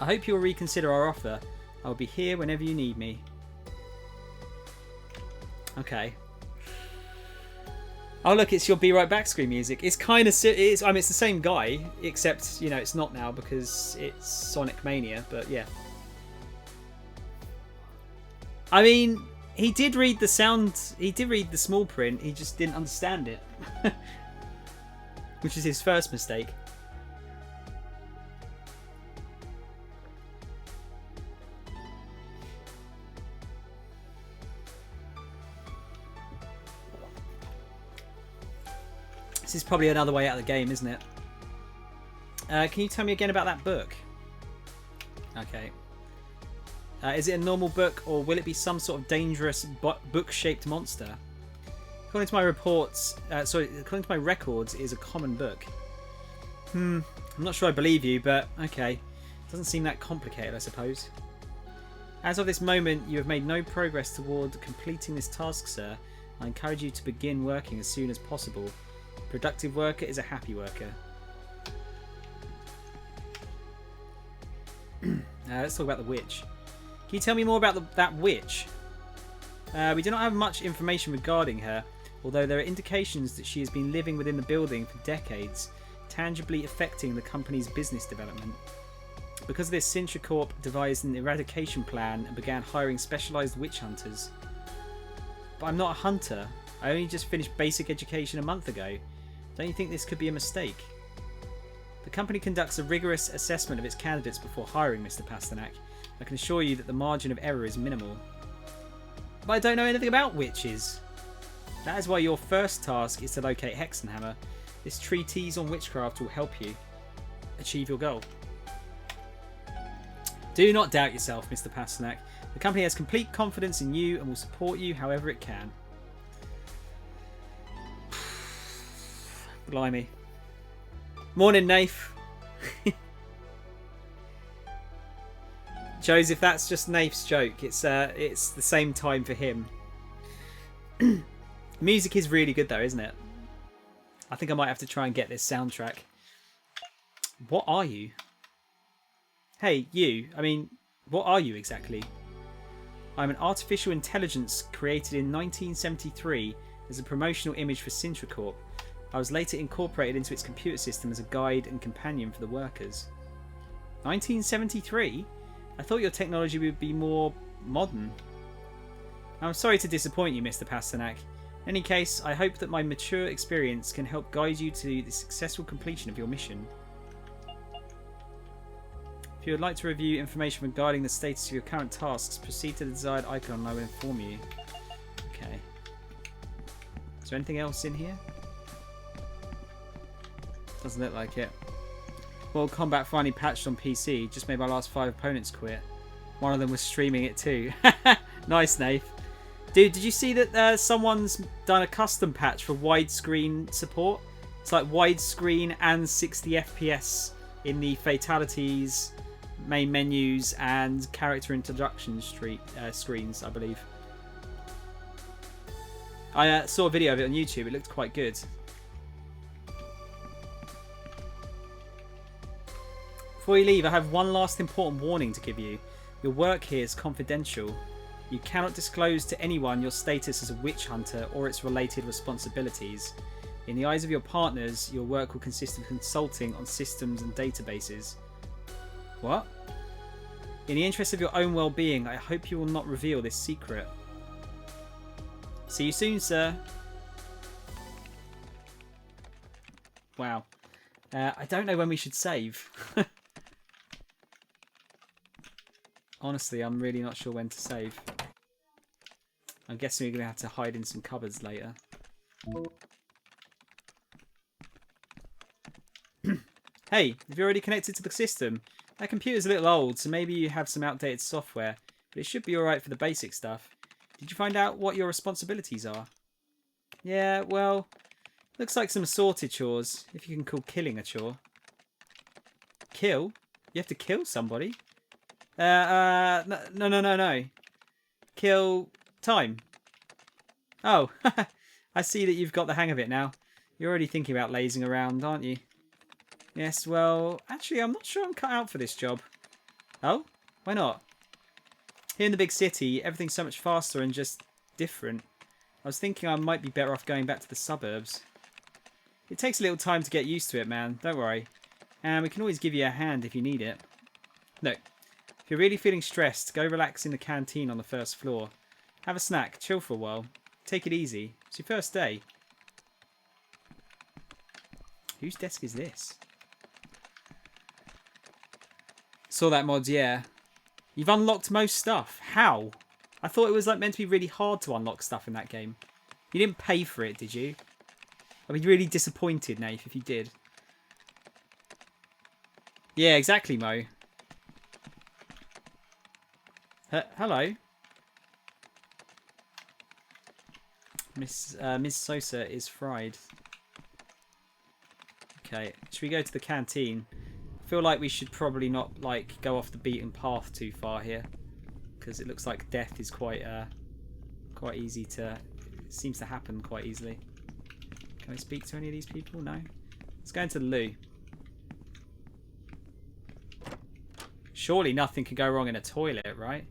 I hope you'll reconsider our offer. I will be here whenever you need me. Okay. Oh look, it's your Be Right Back screen music. It's kind of... I mean, it's the same guy, except, you know, it's not now because it's Sonic Mania, but yeah. I mean, he did read the small print, he just didn't understand it. Which is his first mistake. This is probably another way out of the game, isn't it? Can you tell me again about that book? Okay. Is it a normal book, or will it be some sort of dangerous book-shaped monster? According to my reports, according to my records, it is a common book. I'm not sure I believe you, but okay. Doesn't seem that complicated, I suppose. As of this moment, you have made no progress toward completing this task, sir. I encourage you to begin working as soon as possible. A productive worker is a happy worker. Let's talk about the witch. Can you tell me more about that witch? We do not have much information regarding her, although there are indications that she has been living within the building for decades, tangibly affecting the company's business development. Because of this, Sintra Corp devised an eradication plan and began hiring specialised witch hunters. But I'm not a hunter. I only just finished basic education a month ago. Don't you think this could be a mistake? The company conducts a rigorous assessment of its candidates before hiring, Mr. Pasternak. I can assure you that the margin of error is minimal. But I don't know anything about witches. That is why your first task is to locate Hexenhammer. This treatise on witchcraft will help you achieve your goal. Do not doubt yourself, Mr. Pasternak. The company has complete confidence in you and will support you however it can. Blimey. Morning, Nath. Joseph, that's just Nath's joke. It's the same time for him. The music is really good though, isn't it? I think I might have to try and get this soundtrack. What are you? Hey, you. I mean, what are you exactly? I'm an artificial intelligence created in 1973 as a promotional image for Sintra Corp. I was later incorporated into its computer system as a guide and companion for the workers. 1973? I thought your technology would be more modern. I'm sorry to disappoint you, Mr. Pasternak. In any case, I hope that my mature experience can help guide you to the successful completion of your mission. If you would like to review information regarding the status of your current tasks, proceed to the desired icon and I will inform you. Okay. Is there anything else in here? Doesn't look like it. Mortal Kombat finally patched on PC. Just made my last 5 opponents quit. One of them was streaming it too. Nice, Nath. Dude, did you see that someone's done a custom patch for widescreen support? It's like widescreen and 60 FPS in the fatalities, main menus, and character introduction screens, I believe. I saw a video of it on YouTube. It looked quite good. Before you leave, I have one last important warning to give you. Your work here is confidential. You cannot disclose to anyone your status as a witch hunter or its related responsibilities. In the eyes of your partners, your work will consist of consulting on systems and databases. What? In the interest of your own well-being, I hope you will not reveal this secret. See you soon, sir. Wow. I don't know when we should save. Honestly, I'm really not sure when to save. I'm guessing we're going to have to hide in some cupboards later. Hey, have you already connected to the system? That computer's a little old, so maybe you have some outdated software, but it should be alright for the basic stuff. Did you find out what your responsibilities are? Yeah, well, looks like some assorted chores, if you can call killing a chore. Kill? You have to kill somebody? No. Kill time. Oh, I see that you've got the hang of it now. You're already thinking about lazing around, aren't you? Yes, well, actually, I'm not sure I'm cut out for this job. Oh? Why not? Here in the big city, everything's so much faster and just different. I was thinking I might be better off going back to the suburbs. It takes a little time to get used to it, man. Don't worry. And we can always give you a hand if you need it. Look, if you're really feeling stressed, go relax in the canteen on the first floor. Have a snack, chill for a while. Take it easy. It's your first day. Whose desk is this? Saw that mods, yeah. You've unlocked most stuff. How? I thought it was like meant to be really hard to unlock stuff in that game. You didn't pay for it, did you? I'd be really disappointed, Nath, if you did. Yeah, exactly, Mo. Hello. Miss Sosa is fried. Okay, should we go to the canteen? I feel like we should probably not like go off the beaten path too far here, because it looks like death is quite easy to. It seems to happen quite easily. Can I speak to any of these people? No. Let's go into the loo. Surely nothing can go wrong in a toilet, right?